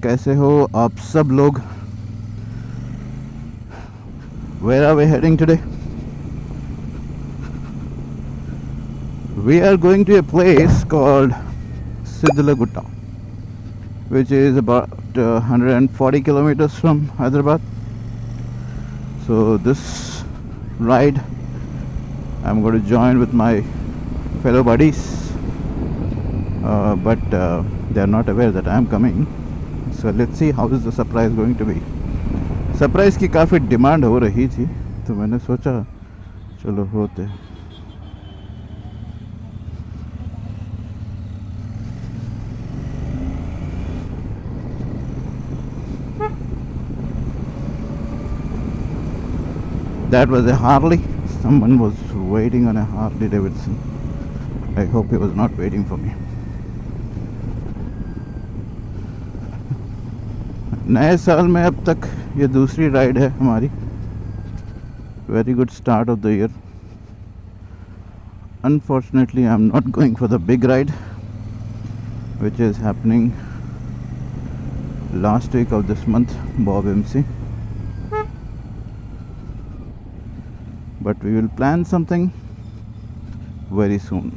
कैसे हो आप सब लोग? Where are we heading today? We are going to a place called Siddhalagutta, which is about 140 kilometers from Hyderabad. So this ride I'm going to join with my fellow buddies, but they are not aware that I am coming. So let's see how is the surprise going to be. Surprise की काफ़ी demand हो रही थी तो मैंने सोचा चलो होते। That was a Harley. Someone was waiting on a Harley Davidson. I hope he was not waiting for me. नए साल में अब तक ये दूसरी राइड है हमारी. Very good start of the year. Unfortunately, I'm not going for the big ride, which is happening last week of this month, Bob MC. But we will plan something very soon.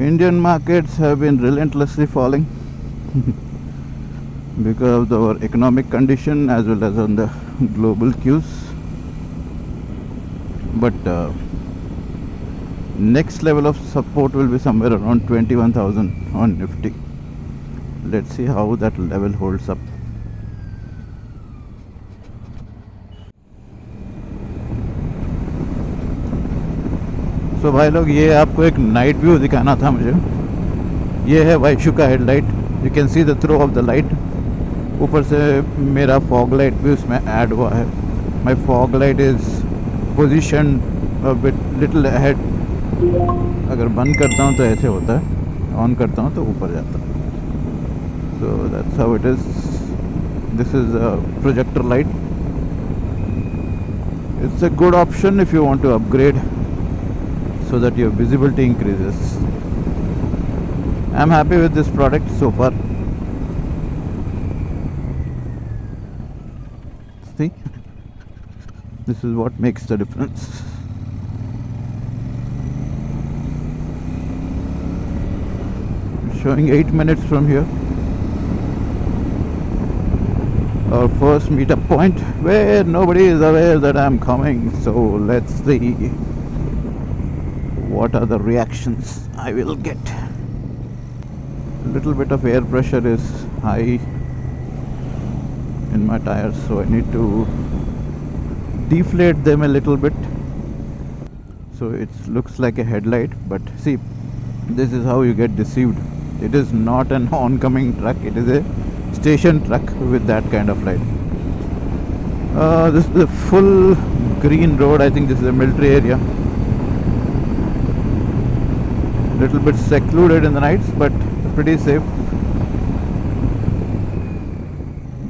Indian markets have been relentlessly falling because of our economic condition as well as on the global cues. But next level of support will be somewhere around 21,000 on Nifty. Let's see how that level holds up. तो भाई लोग ये आपको एक night view दिखाना था मुझे. ये है वाइशू का headlight. You can see the throw of the light. ऊपर से मेरा फॉग लाइट भी उसमें ऐड हुआ है. My fog light is position little ahead. अगर बंद करता हूँ तो ऐसे होता है, ऑन करता हूँ तो ऊपर जाता है. So that's how it is. This is a projector light. It's a good option if you want to upgrade so that your visibility increases. I'm happy with this product so far. See, this is what makes the difference. Showing 8 minutes from here. Our first meetup point where nobody is aware that I'm coming. So let's see what are the reactions I will get. A little bit of air pressure is high in my tires, so I need to deflate them a little bit. So it looks like a headlight, but see, this is how you get deceived. It is not an oncoming truck, it is a station truck with that kind of light. This is a full green road. I think this is a military area. Little bit secluded in the nights, but pretty safe.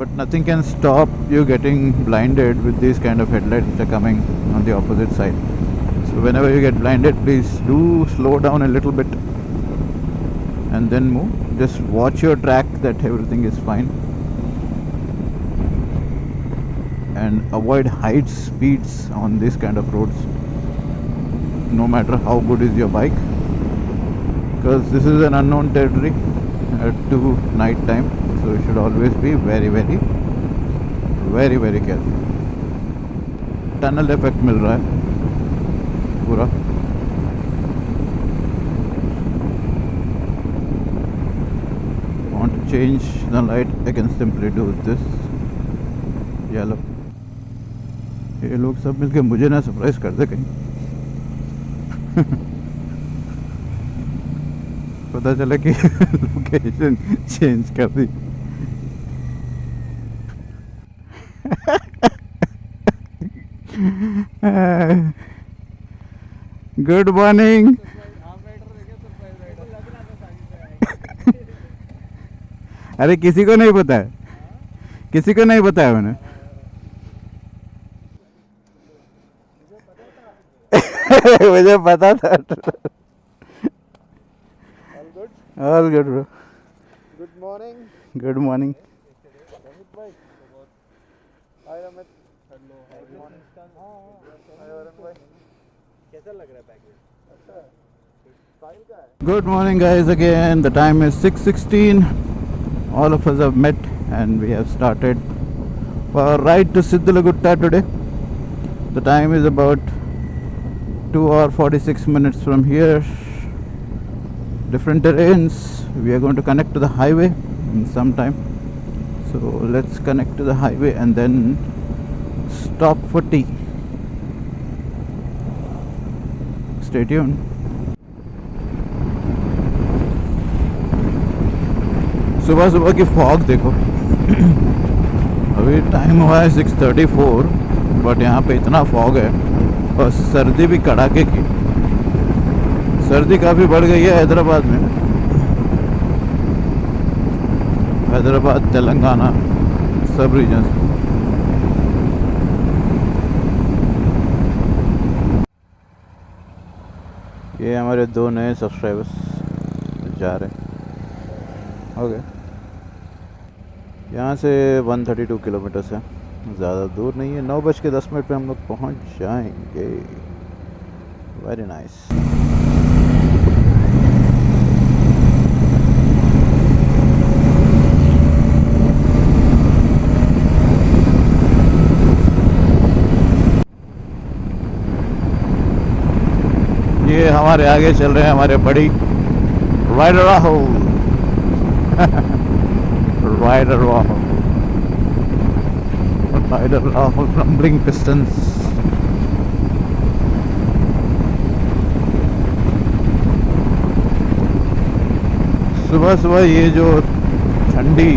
But nothing can stop you getting blinded with these kind of headlights which are coming on the opposite side. So whenever you get blinded, please do slow down a little bit and then move. Just watch your track that everything is fine, and avoid high speeds on these kind of roads, no matter how good is your bike, because this is an unknown territory to night time. So you should always be very careful. Tunnel effect मिल रहा है पूरा. Want to change the light? I can simply do this. Yellow. ये लोग सब मिलके मुझे ना सरप्राइज कर दे कहीं. पता चला कि लोकेशन चेंज कर दी. Good morning. अरे किसी को नहीं पता है, किसी को नहीं बताया मैंने. मुझे पता था. All good? All good, bro. Good morning. Good morning. Ramit bhai. Hi Ramit. Hello. Good morning. Hi Varun bhai. कैसा लग रहा है पैकेज? अच्छा. फाइल का है. Good morning, guys. Again, the time is 6:16. All of us have met and we have started our ride to Siddhalagutta today. The time is about 2 hours 46 minutes from here. Different terrains. We are going to connect to the highway in some time. So let's connect to the highway and then stop for tea. Stay tuned. सुबह सुबह की fog देखो. अभी time हुआ है 6:34 but यहाँ पे इतना फॉग है और सर्दी भी कड़ाके की. सर्दी काफ़ी बढ़ गई है हैदराबाद में. हैदराबाद, तेलंगाना, सब रीजन्स. ये हमारे 2 नए सब्सक्राइबर्स जा रहे हैं. ओके. यहाँ से 132 किलोमीटर्स है, ज़्यादा दूर नहीं है. 9:10 पे हम लोग पहुँच जाएंगे. Very nice. ये हमारे आगे चल रहे हैं हमारे बड़ी rider Rahul. Rider Rahul. Rider Rahul rumbling pistons. सुबह सुबह ये जो ठंडी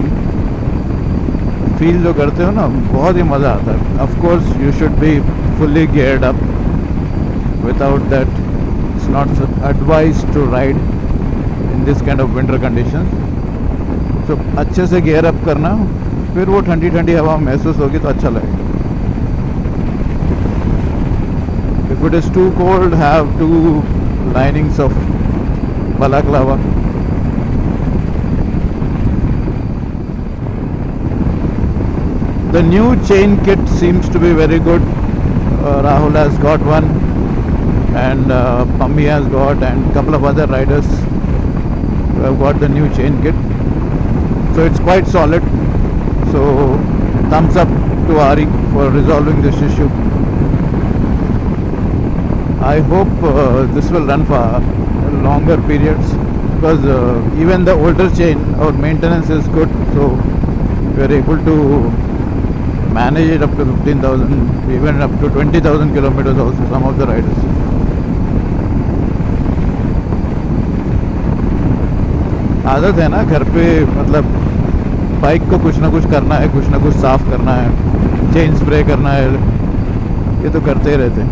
फील जो करते हो ना, बहुत ही मज़ा आता है. Of course you should be fully geared up. Without that it's not advised to ride in this kind of winter conditions. So अच्छे से gear up करना, फिर वो ठंडी ठंडी हवा महसूस होगी तो अच्छा लगेगा. If it is too cold, have 2 linings of balaclava. The new chain kit seems to be very good. Rahul has got one and Pammi has got, and a couple of other riders who have got the new chain kit. So it's quite solid. So thumbs up to Ari for resolving this issue. I hope this will run for longer periods, because even the older chain, our maintenance is good, so we are able to manage it up to 15,000, even up to 20,000 kilometers also, some of the riders. आदत है ना घर पे, मतलब bike को कुछ ना कुछ करना है, कुछ ना कुछ साफ़ करना है, चेन स्प्रे करना है, ये तो करते ही रहते हैं.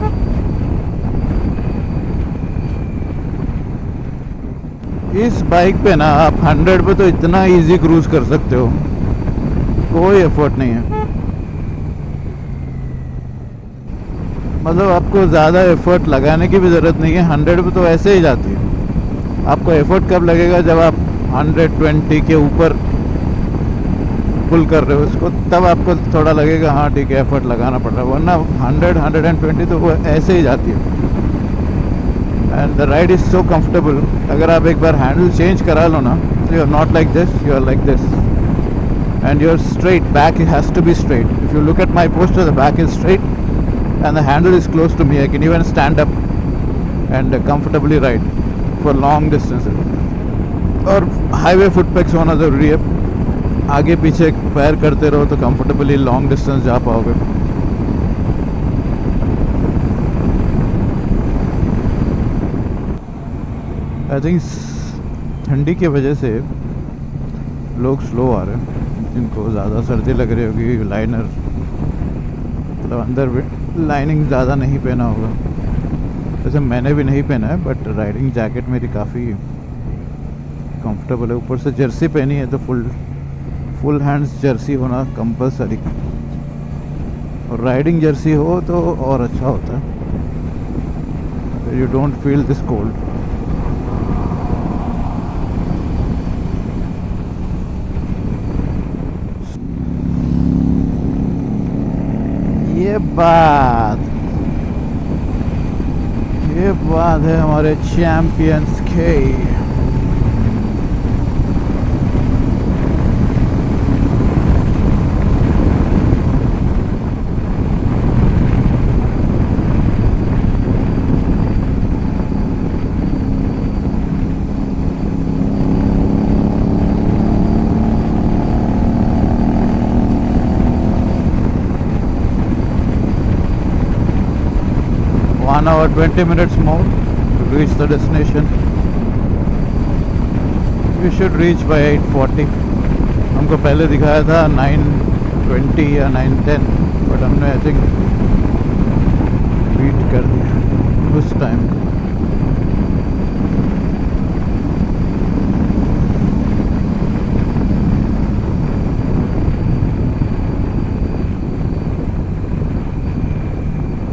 इस बाइक पे ना आप 100 पे तो इतना इजी क्रूज कर सकते हो, कोई एफर्ट नहीं है. मतलब आपको ज़्यादा एफर्ट लगाने की भी ज़रूरत नहीं है. 100 पे तो ऐसे ही जाती है. आपको एफर्ट कब लगेगा? जब आप 120 के ऊपर पुल कर रहे हो उसको, तब आपको थोड़ा लगेगा हाँ ठीक है एफर्ट लगाना पड़ रहा है. वरना 100-120 तो वो ऐसे ही जाती है. And the ride is so comfortable. अगर आप एक बार हैंडल चेंज करा लो ना, you are not like this, you are like this, and you are straight. Back has to be straight. If you look at my poster, the back is straight and the handle is close to me. I can even stand up and comfortably ride for long distances. और highway footpegs होना ज़रूरी है. आगे पीछे पैर करते रहो तो कंफर्टेबली लॉन्ग डिस्टेंस जा पाओगे. आई थिंक ठंडी की वजह से लोग स्लो आ रहे हैं. जिनको ज़्यादा सर्दी लग रही होगी, लाइनर मतलब अंदर लाइनिंग ज़्यादा नहीं पहना होगा. वैसे मैंने भी नहीं पहना है, बट राइडिंग जैकेट मेरी काफ़ी कंफर्टेबल है. ऊपर से जर्सी पहनी है तो फुल हैंड्स जर्सी होना कंपलसरी. और राइडिंग जर्सी हो तो और अच्छा होता है. You don't feel this cold. ये बात है हमारे चैंपियंस के. One hour 20 minutes more to reach the destination. We should reach by 8:40. हमको पहले दिखाया था 9:20 या 9:10, बट हमने आई थिंक बीट कर दिया उस टाइम को.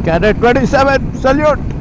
Cadet 27, salute!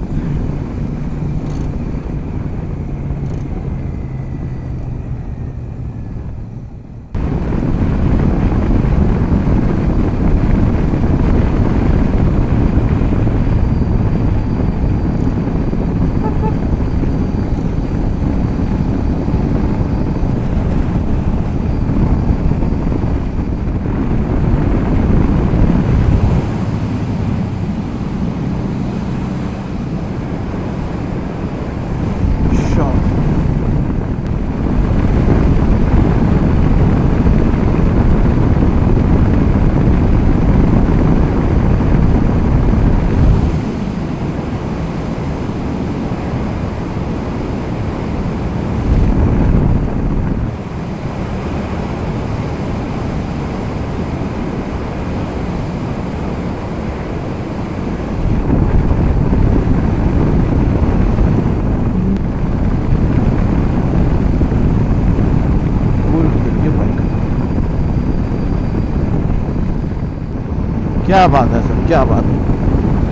क्या बात है सर, क्या बात है.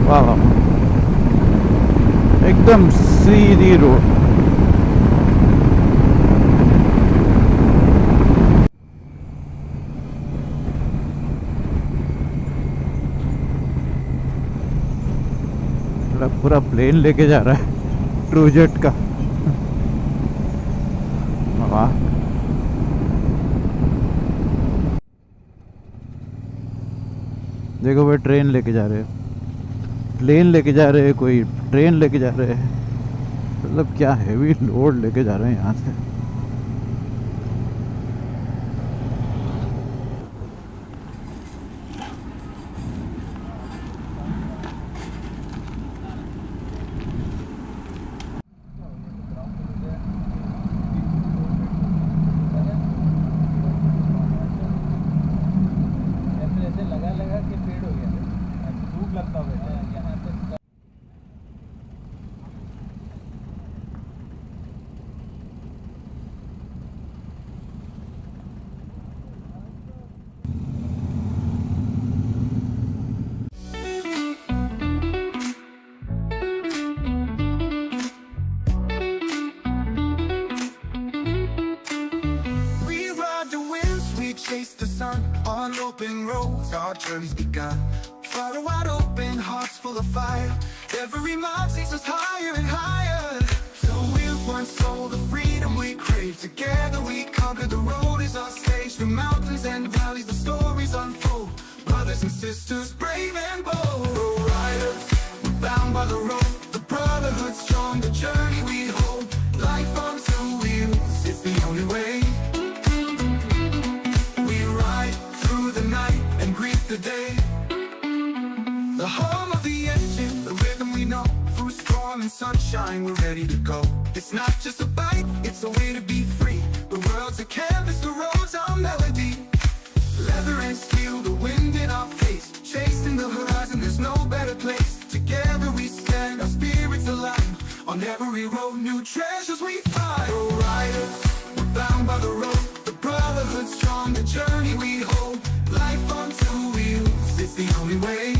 वाह वाह, एकदम सीधी रोड. पूरा प्लेन लेके जा रहा है ट्रूजेट का. वाह, देखो भाई, ट्रेन लेके जा रहे हैं, प्लेन लेके जा रहे हैं, कोई ट्रेन लेके जा रहे हैं. मतलब क्या हैवी लोड लेके जा रहे हैं यहाँ से. Chase the sun on open roads, our journey's begun. Fire wide open, hearts full of fire. Every mile takes us higher and higher. So with one soul, the freedom we crave. Together we conquer, the road is our stage. Through mountains and valleys, the stories unfold. Brothers and sisters, brave and bold. Road riders, we're bound by the road. The brotherhood strong, the journey we hold. Life on two wheels, it's the only way. The day, the hum of the engine, the rhythm we know. Through storm and sunshine, we're ready to go. It's not just a bike, it's a way to be free. The world's a canvas, the road's our melody. Leather and steel, the wind in our face. Chasing the horizon, there's no better place. Together we stand, our spirits align. On every road, new treasures we find. Road riders, we're bound by the road. The brotherhood strong, the journey we hold. Life on two wheels, it's the only way.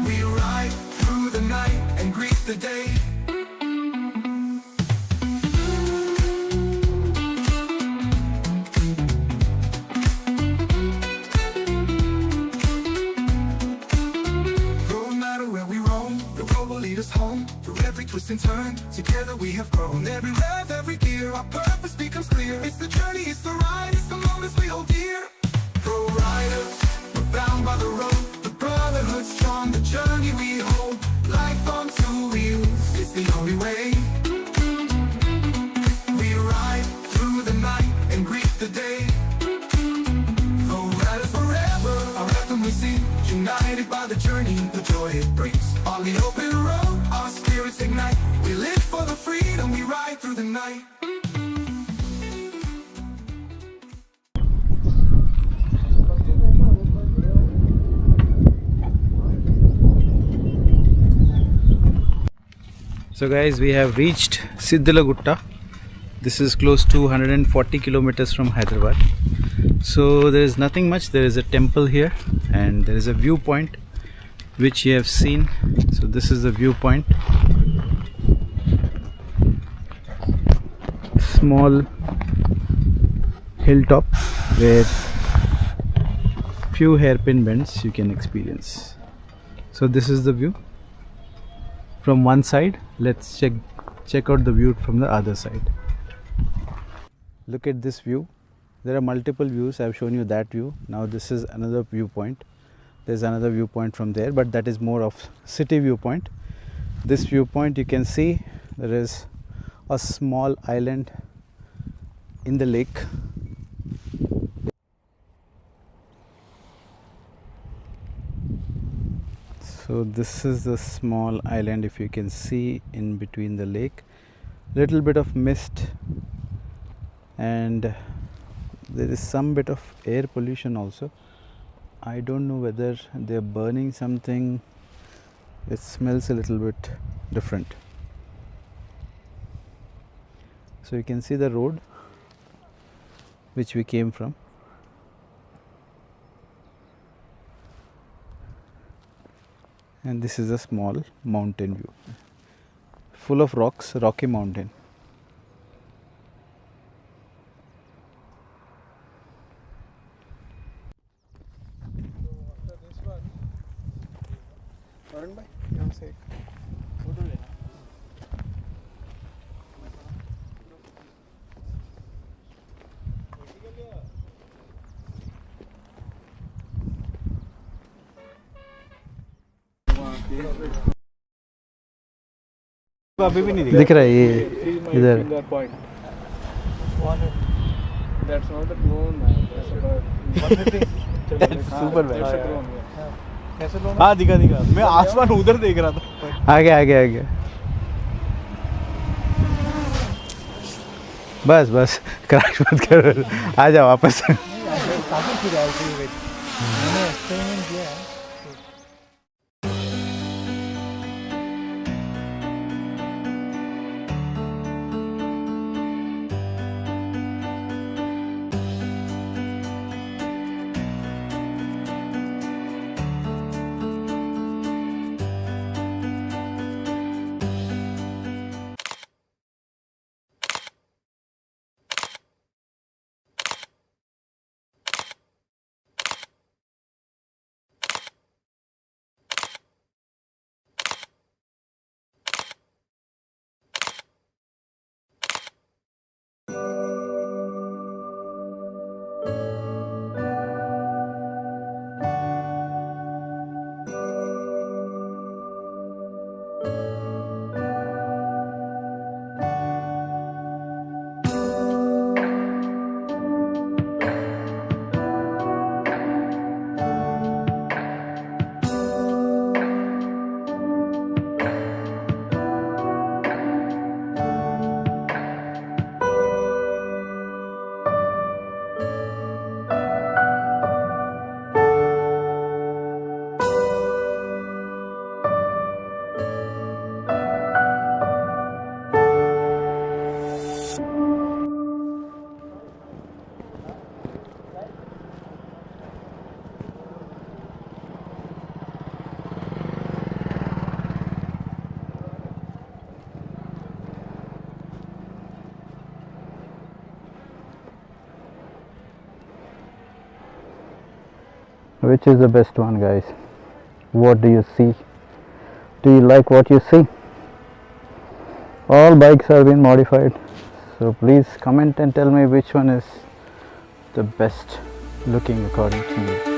We ride through the night and us home. Through every twist and turn, together we have grown. Every rev, every gear, our purpose becomes clear. It's the journey, it's the ride, it's the moments we hold dear. Pro riders, we're bound by the road. The brotherhood strong, the journey we hold. Life on two wheels, it's the only way. We ride through the night and greet the day. Pro riders forever, our anthem we sing. United by the journey, the joy it brings. On the open road, our spirits ignite. We live for the freedom, we ride through the night. So guys, we have reached Siddhala Gutta. This is close to 140 kilometers from Hyderabad. So there is nothing much. There is a temple here and there is a viewpoint which you have seen. So this is the viewpoint. Small hilltop where few hairpin bends you can experience. So this is the view from one side. Let's check out the view from the other side. Look at this view. There are multiple views. I have shown you that view. Now this is another viewpoint. There's another viewpoint from there, but that is more of city viewpoint. This viewpoint, you can see there is a small island in the lake. So this is the small island, if you can see, in between the lake. Little bit of mist and there is some bit of air pollution also. I don't know whether they're burning something. It smells a little bit different. So you can see the road which we came from. And this is a small mountain view, full of rocks, rocky mountain. After this one, Varun bhai, यहाँ से एक photo लेना. अभी भी नहीं दिख रहा है ये इधर. That's not the drone, man. That's a bird. 150. That's super bad. That's a drone. Yeah. कैसे drone? हाँ दिखा दिखा. मैं आसमान उधर देख रहा था. आगे आगे आगे. बस बस क्रैश मत करो. आ जाओ वापस. काफी फिर आया थी वेट. मैंने एक्सपेरिमेंट किया है. Which is the best one, guys? What do you see? Do you like what you see? All bikes are being modified, so please comment and tell me which one is the best looking according to me.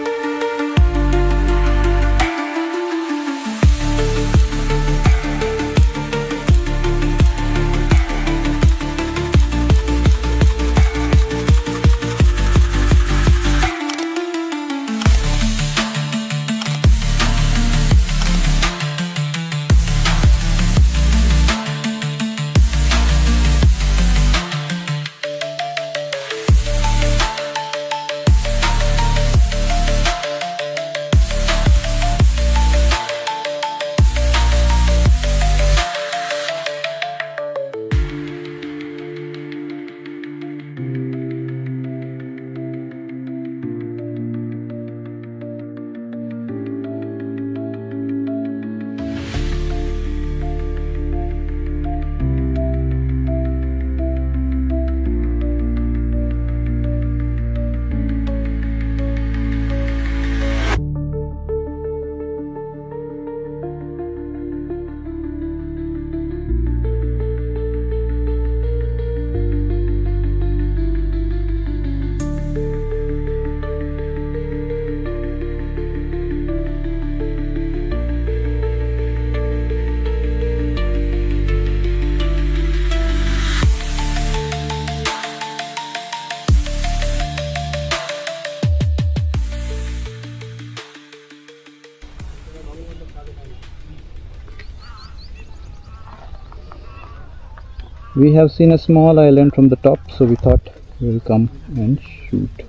We have seen a small island from the top, so we thought we'll come and shoot.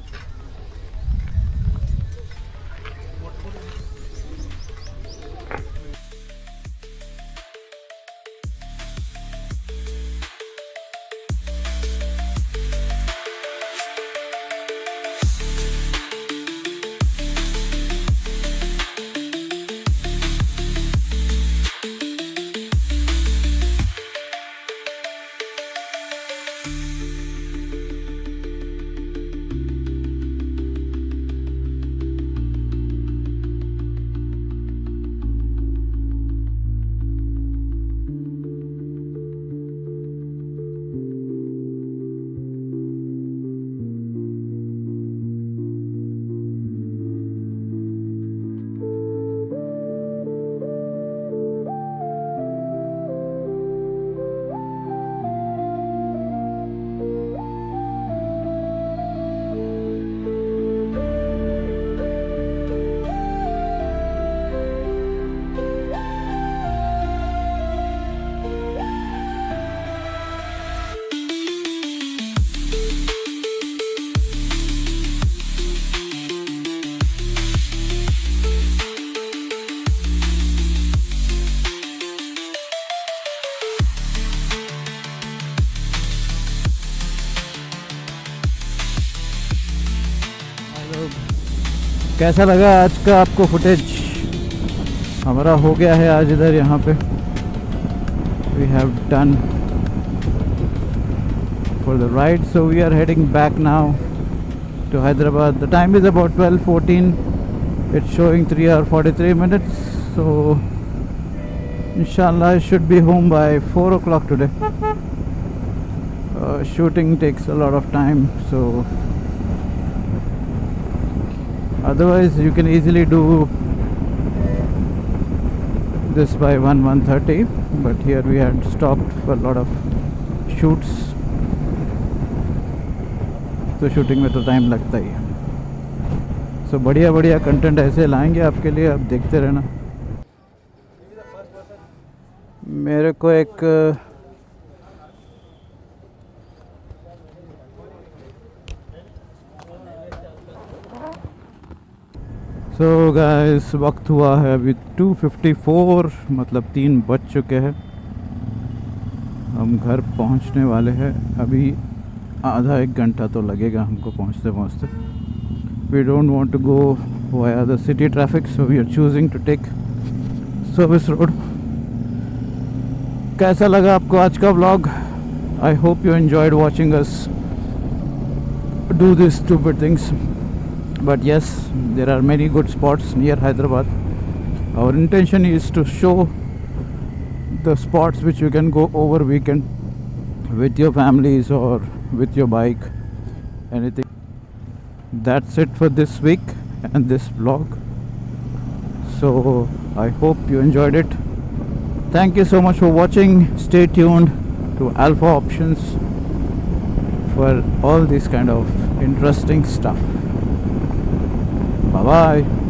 कैसा लगा आज का आपको footage? हमारा हो गया है आज इधर यहाँ पे. We have done for the ride, so we are heading back now to Hyderabad. The time is about 12:14. It's showing 3 hours 43 minutes, so inshallah I should be home by 4 o'clock today. Shooting takes a lot of time, so otherwise you can easily do this by 1:30, but here we had stopped for a lot of shoots, तो shooting में तो time लगता ही है. सो बढ़िया बढ़िया content ऐसे लाएंगे आपके लिए, आप देखते रहना. मेरे को एक सो गाइस वक्त हुआ है अभी 2:54, मतलब 3 बज चुके हैं. हम घर पहुंचने वाले हैं. अभी आधा 1 घंटा तो लगेगा हमको पहुंचते पहुंचते. We don't want to go via the city traffic, so we are choosing to take service road. कैसा लगा आपको आज का vlog? I hope you enjoyed watching us do this stupid things. But yes, there are many good spots near Hyderabad. Our intention is to show the spots which you can go over weekend with your families or with your bike, anything. That's it for this week and this vlog. So I hope you enjoyed it. Thank you so much for watching. Stay tuned to Alpha Options for all this kind of interesting stuff. Bye bye.